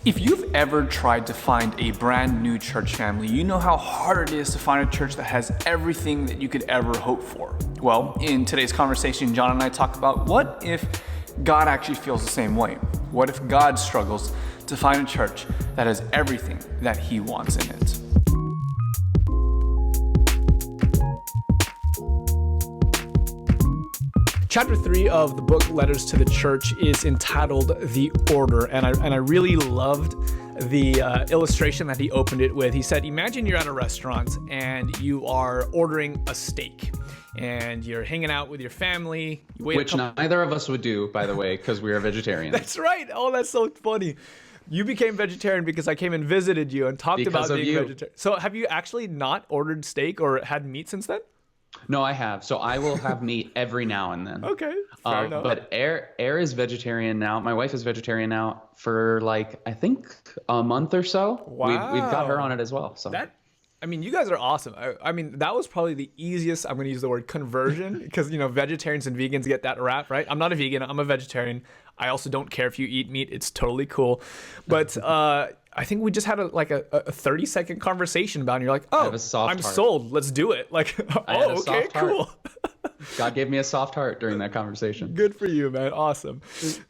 If you've ever tried to find a brand new church family, you know how hard it is to find a church that has everything that you could ever hope for. Well, in today's conversation, John and I talk about what if God actually feels the same way? What if God struggles to find a church that has everything that He wants in it? Chapter 3 of the book Letters to the Church is entitled The Order, and I really loved the illustration that he opened it with. He said, imagine you're at a restaurant and you are ordering a steak and you're hanging out with your family. You wait Which neither of us would do, by the way, because we are vegetarians. That's right. Oh, that's so funny. You became vegetarian because I came and visited you and talked about being vegetarian. So have you actually not ordered steak or had meat since then? No, I have. So I will have meat every now and then. Okay, fair enough. But Air is vegetarian now. My wife is vegetarian now for I think a month or so. Wow. We've got her on it as well. So you guys are awesome. I mean, that was probably the easiest, I'm going to use the word conversion, because, vegetarians and vegans get that rap, right? I'm not a vegan. I'm a vegetarian. I also don't care if you eat meat. It's totally cool. But I think we just had a 30-second conversation about it. And you're like, oh, I'm sold. Let's do it. Okay, cool. God gave me a soft heart during that conversation. Good for you, man. Awesome.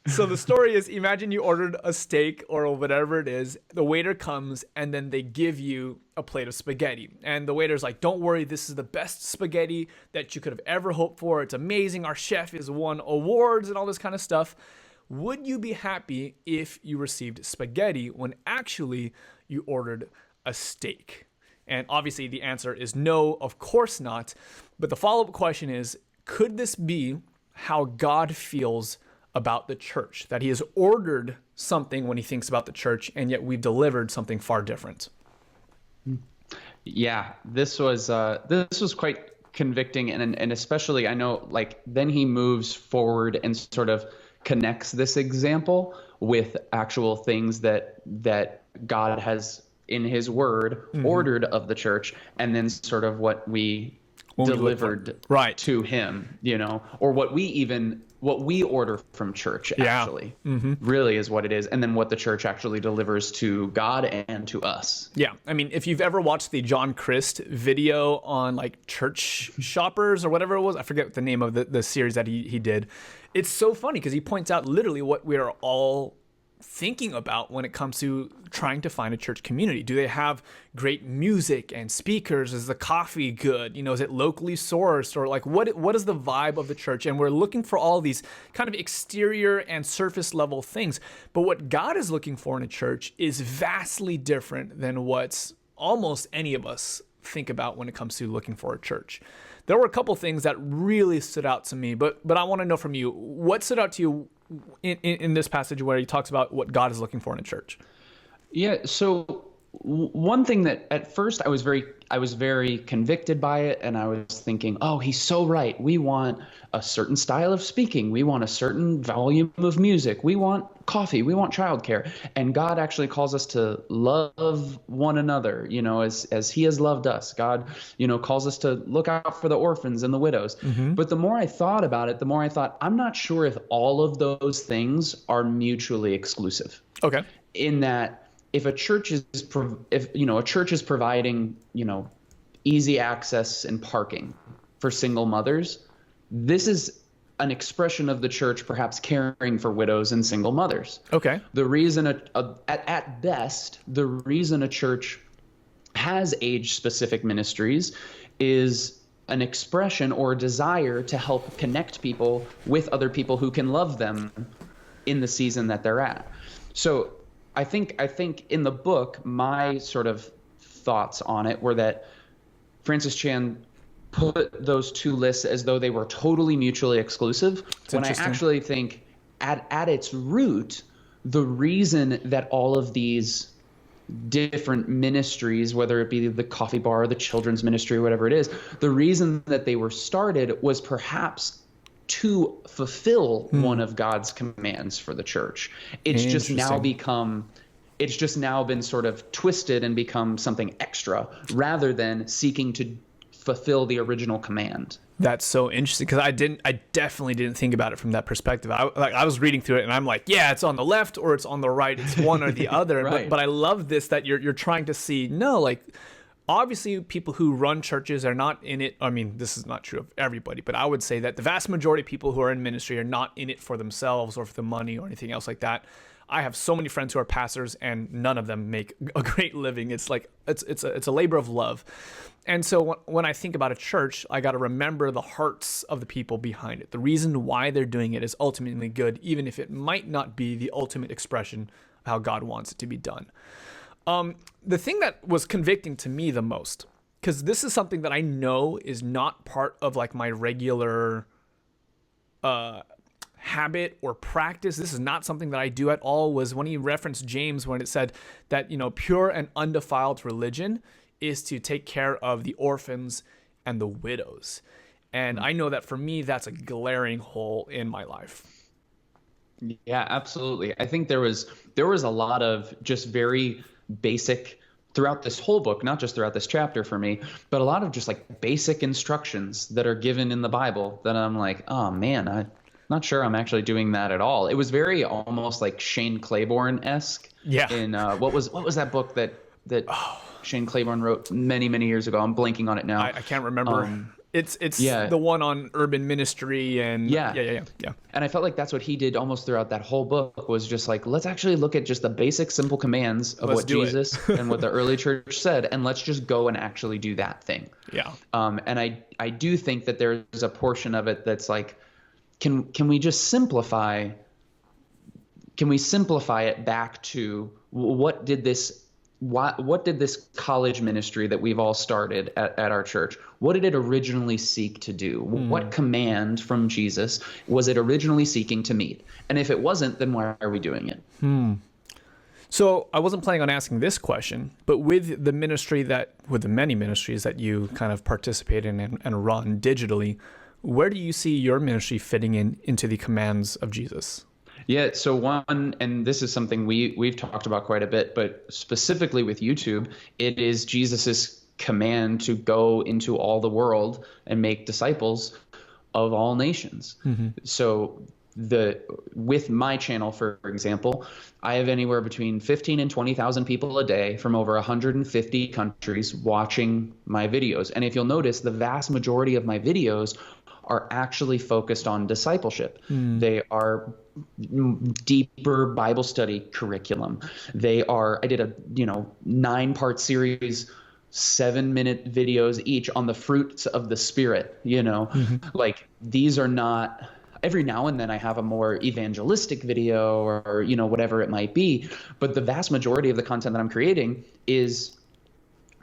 So the story is, imagine you ordered a steak or whatever it is. The waiter comes and then they give you a plate of spaghetti. And the waiter's like, don't worry, this is the best spaghetti that you could have ever hoped for. It's amazing. Our chef has won awards and all this kind of stuff. Would you be happy if you received spaghetti when actually you ordered a steak? And obviously the answer is no, of course not. But the follow-up question is, could this be how God feels about the church? That He has ordered something when He thinks about the church, and yet we've delivered something far different. Yeah, this was quite convicting, and especially I know then He moves forward and sort of connects this example with actual things that God has in His word ordered of the church, and then sort of what we delivered to Him, or what we order from church actually really is what it is, and then what the church actually delivers to God and to us. Yeah, I mean, if you've ever watched the John Christ video on church shoppers or whatever it was, I forget the name of the series that he did. It's so funny because he points out literally what we are all thinking about when it comes to trying to find a church community. Do they have great music and speakers? Is the coffee good? Is it locally sourced? Or what is the vibe of the church? And we're looking for all these kind of exterior and surface level things. But what God is looking for in a church is vastly different than what almost any of us think about when it comes to looking for a church. There were a couple things that really stood out to me, but I want to know from you, what stood out to you in this passage where he talks about what God is looking for in a church? Yeah. So one thing that at first I was very convicted by it, and I was thinking, oh, he's so right. We want a certain style of speaking. We want a certain volume of music. We want coffee. We want childcare. And God actually calls us to love one another, as He has loved us. God, calls us to look out for the orphans and the widows. Mm-hmm. But the more I thought about it, the more I thought, I'm not sure if all of those things are mutually exclusive. Okay. In that, if a church is providing, easy access and parking for single mothers, this is an expression of the church perhaps caring for widows and single mothers. Okay. The reason at best, the reason a church has age-specific ministries is an expression or a desire to help connect people with other people who can love them in the season that they're at. So I think in the book, my sort of thoughts on it were that Francis Chan put those two lists as though they were totally mutually exclusive. When I actually think at its root, the reason that all of these different ministries, whether it be the coffee bar or the children's ministry or whatever it is, the reason that they were started was perhaps to fulfill one of God's commands for the church. It's just now been sort of twisted and become something extra rather than seeking to fulfill the original command. That's so interesting, because I definitely didn't think about it from that perspective. I was reading through it and I'm like, yeah, it's on the left or it's on the right. It's one or the other. Right. But I love this, that you're trying to see, no, like, obviously people who run churches are not in it. I mean, this is not true of everybody, but I would say that the vast majority of people who are in ministry are not in it for themselves or for the money or anything else like that. I have so many friends who are pastors and none of them make a great living. It's like, it's a labor of love. And so when I think about a church, I got to remember the hearts of the people behind it. The reason why they're doing it is ultimately good, even if it might not be the ultimate expression of how God wants it to be done. The thing that was convicting to me the most, because this is something that I know is not part of like my regular habit or practice. This is not something that I do at all, was when he referenced James, when it said that, pure and undefiled religion is to take care of the orphans and the widows. And I know that for me, that's a glaring hole in my life. Yeah, absolutely. I think there was a lot of just very basic throughout this whole book, not just throughout this chapter for me, but a lot of just like basic instructions that are given in the Bible that I'm like, oh man, I'm not sure I'm actually doing that at all. It was very almost like Shane Claiborne-esque. Yeah. In what was that book that Shane Claiborne wrote many, many years ago? I'm blanking on it now. I can't remember. It's the one on urban ministry and yeah. And I felt like that's what he did almost throughout that whole book, was just like, let's actually look at just the basic, simple commands of what Jesus and what the early church said, and let's just go and actually do that thing. Yeah. And I do think that there's a portion of it that's like, can we just simplify? Can we simplify it back to what did this college ministry that we've all started at our church, what did it originally seek to do? What command from Jesus was it originally seeking to meet? And if it wasn't, then why are we doing it? So I wasn't planning on asking this question, but with the many ministries that you kind of participate in and run digitally, where do you see your ministry fitting into the commands of Jesus? Yeah, so one, and this is something we've talked about quite a bit, but specifically with YouTube, it is Jesus's command to go into all the world and make disciples of all nations. Mm-hmm. So with my channel, for example, I have anywhere between 15 and 20,000 people a day from over 150 countries watching my videos. And if you'll notice, the vast majority of my videos are actually focused on discipleship. They are deeper Bible study curriculum. I did a 9-part series, 7-minute videos each on the fruits of the Spirit. Like, these are not. Every now and then I have a more evangelistic video or whatever it might be, but the vast majority of the content that I'm creating is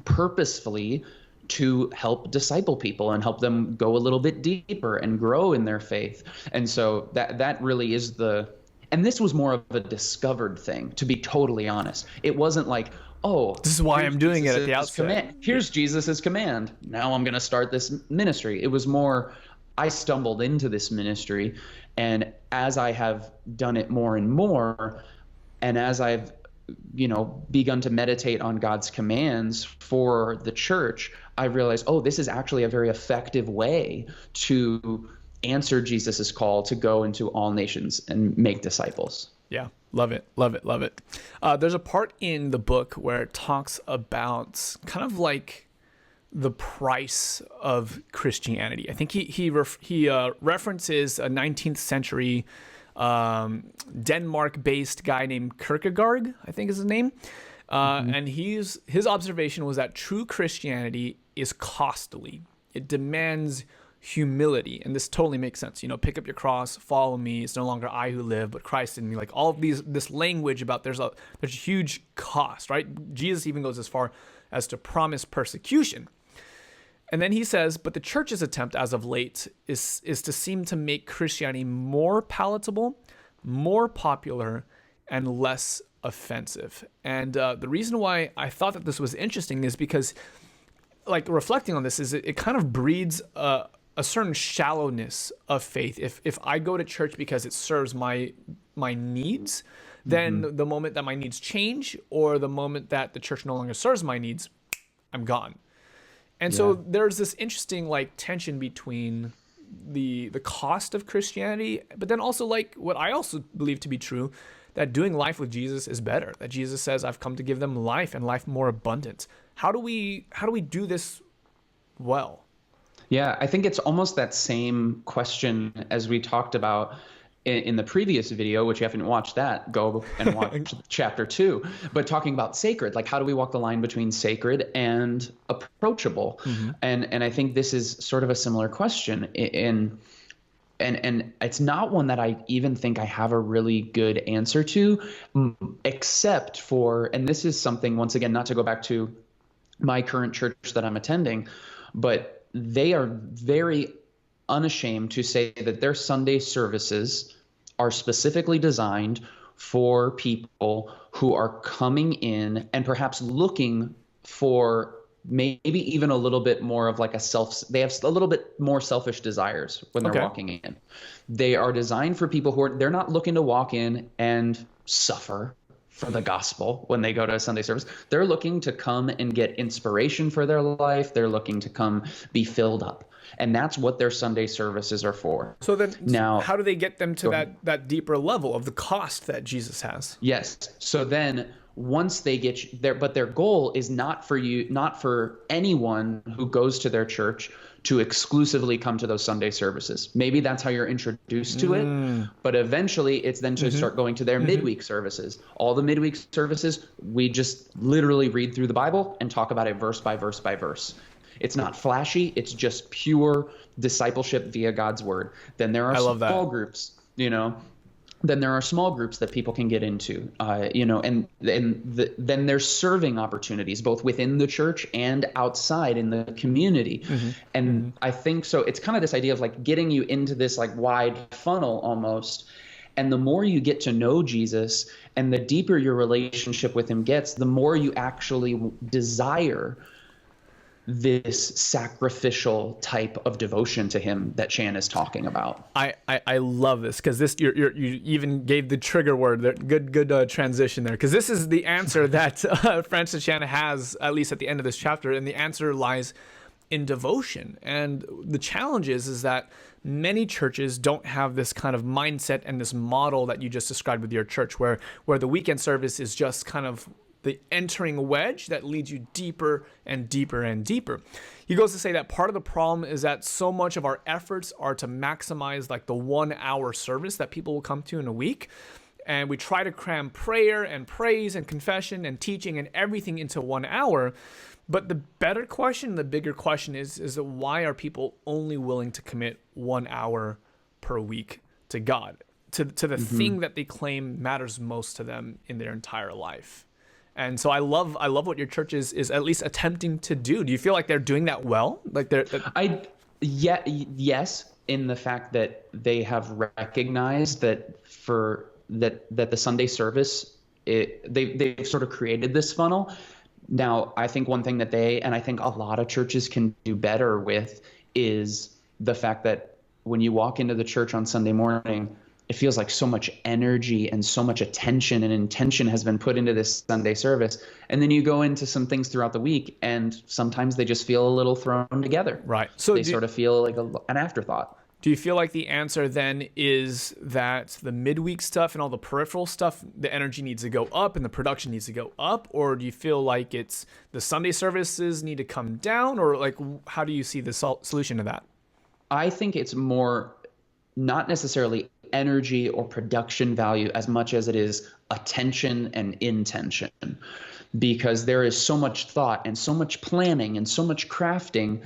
purposefully to help disciple people and help them go a little bit deeper and grow in their faith. And so that really is and this was more of a discovered thing, to be totally honest. It wasn't like, oh, this is why I'm doing it at the outset. Here's Jesus's command. Now I'm going to start this ministry. It was more, I stumbled into this ministry, and as I have done it more and more, and as I've begun to meditate on God's commands for the church, I realized, this is actually a very effective way to answer Jesus's call to go into all nations and make disciples. Yeah. Love it. Love it. Love it. There's a part in the book where it talks about kind of like the price of Christianity. I think he references a 19th century Denmark-based guy named Kierkegaard, I think is his name. And his observation was that true Christianity is costly. It demands humility. And this totally makes sense. Pick up your cross, follow me. It's no longer I who live, but Christ in me. Like all of this language about there's a huge cost, right? Jesus even goes as far as to promise persecution. And then he says, but the church's attempt as of late is to seem to make Christianity more palatable, more popular, and less offensive. And the reason why I thought that this was interesting is because, like, reflecting on this, is it kind of breeds a certain shallowness of faith. If I go to church because it serves my needs, then the moment that my needs change, or the moment that the church no longer serves my needs, I'm gone. And so there's this interesting like tension between the cost of Christianity, but then also like what I also believe to be true, that doing life with Jesus is better. That Jesus says, "I've come to give them life and life more abundant." How do we do this well? Yeah, I think it's almost that same question as we talked about in the previous video, which you haven't watched that, go and watch chapter 2. But talking about sacred, like how do we walk the line between sacred and approachable? And I think this is sort of a similar question and it's not one that I even think I have a really good answer to, except for, and this is something, once again, not to go back to my current church that I'm attending, but they are very unashamed to say that their Sunday services are specifically designed for people who are coming in and perhaps looking for maybe even a little bit more of like they have a little bit more selfish desires when they're walking in. They are designed for people they're not looking to walk in and suffer for the gospel when they go to a Sunday service. They're looking to come and get inspiration for their life. They're looking to come be filled up. And that's what their Sunday services are for. So then now, how do they get them to that deeper level of the cost that Jesus has? Yes. So then once they get there, but their goal is not for anyone who goes to their church to exclusively come to those Sunday services. Maybe that's how you're introduced to it, but eventually it's then to start going to their midweek services. All the midweek services, we just literally read through the Bible and talk about it verse by verse by verse. It's not flashy. It's just pure discipleship via God's word. Then there are small groups, then there are small groups that people can get into, and then there's serving opportunities both within the church and outside in the community. And I think so it's kind of this idea of like getting you into this like wide funnel almost. And the more you get to know Jesus and the deeper your relationship with him gets, the more you actually desire this sacrificial type of devotion to him that Chan is talking about. I love this because you even gave the trigger word there. Good transition there, because this is the answer that Francis Chan has, at least at the end of this chapter, and the answer lies in devotion. And the challenge is that many churches don't have this kind of mindset and this model that you just described with your church, where the weekend service is just kind of the entering wedge that leads you deeper and deeper and deeper. He goes to say that part of the problem is that so much of our efforts are to maximize like the 1 hour service that people will come to in a week. And we try to cram prayer and praise and confession and teaching and everything into 1 hour. But the better question, the bigger question is that why are people only willing to commit 1 hour per week to God, to the thing that they claim matters most to them in their entire life? And so I love what your church is at least attempting to do. Do you feel like they're doing that well? Like yes, in the fact that they have recognized that that the Sunday service, they've sort of created this funnel. Now, I think one thing that and I think a lot of churches can do better with is the fact that when you walk into the church on Sunday morning, it feels like so much energy and so much attention and intention has been put into this Sunday service. And then you go into some things throughout the week, and sometimes they just feel a little thrown together. Right. So they sort of feel like an afterthought. Do you feel like the answer then is that the midweek stuff and all the peripheral stuff, the energy needs to go up and the production needs to go up? Or do you feel like it's the Sunday services need to come down? Or like, how do you see the solution to that? I think it's more not necessarily energy or production value as much as it is attention and intention, because there is so much thought and so much planning and so much crafting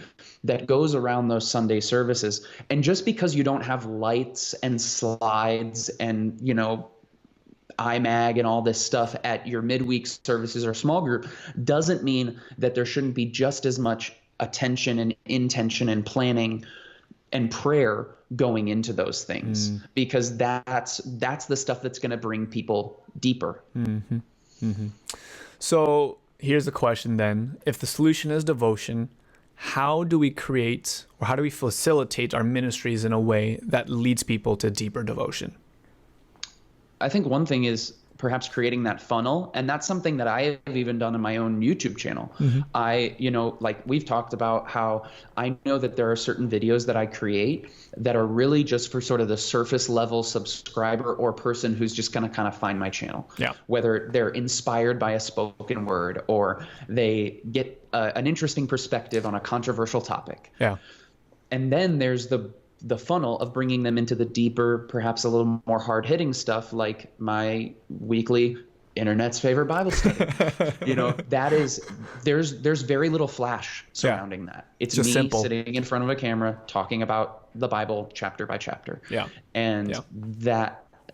that goes around those Sunday services. And just because you don't have lights and slides and iMag and all this stuff at your midweek services or small group doesn't mean that there shouldn't be just as much attention and intention and planning and prayer going into those things, because that's the stuff that's going to bring people deeper. So here's the question then. If the solution is devotion, how do we create or how do we facilitate our ministries in a way that leads people to deeper devotion? I think one thing is perhaps creating that funnel. And that's something that I have even done in my own YouTube channel. I, like we've talked about how I know that there are certain videos that I create that are really just for sort of the surface level subscriber or person who's just going to kind of find my channel. Yeah. Whether they're inspired by a spoken word or they get an interesting perspective on a controversial topic. Yeah. And then there's the funnel of bringing them into the deeper, perhaps a little more hard-hitting stuff, like my weekly internet's favorite Bible study. That is, there's very little flash surrounding that. It's just me simple. sitting in front of a camera talking about the Bible chapter by chapter. Yeah. And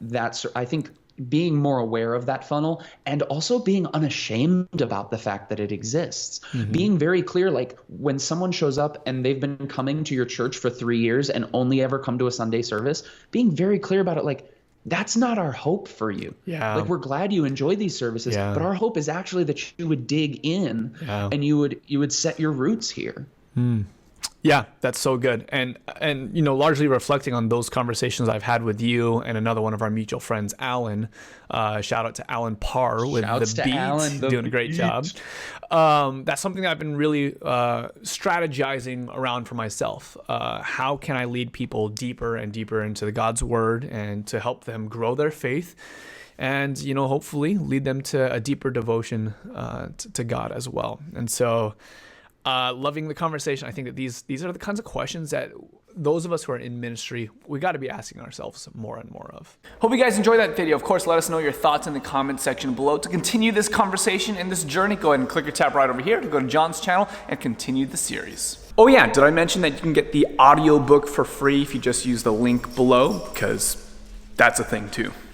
that's, I think, being more aware of that funnel and also being unashamed about the fact that it exists. Being very clear, like when someone shows up and they've been coming to your church for 3 years and only ever come to a Sunday service, being very clear about it, like, that's not our hope for you. Yeah. Like, we're glad you enjoy these services, but our hope is actually that you would dig in and you would set your roots here. Yeah, that's so good. And largely reflecting on those conversations I've had with you and another one of our mutual friends, Alan. Shout out to Alan Parr with Shouts The to Beat, Alan, The doing a great Beat. job. That's something that I've been really strategizing around for myself. How can I lead people deeper and deeper into God's word and to help them grow their faith and, hopefully lead them to a deeper devotion to God as well. And so loving the conversation. I think that these are the kinds of questions that those of us who are in ministry, we got to be asking ourselves more and more of. Hope you guys enjoyed that video. Of course, let us know your thoughts in the comment section below. To continue this conversation and this journey, go ahead and click your tab right over here to go to John's channel and continue the series. Oh yeah, did I mention that you can get the audiobook for free if you just use the link below? Because that's a thing too.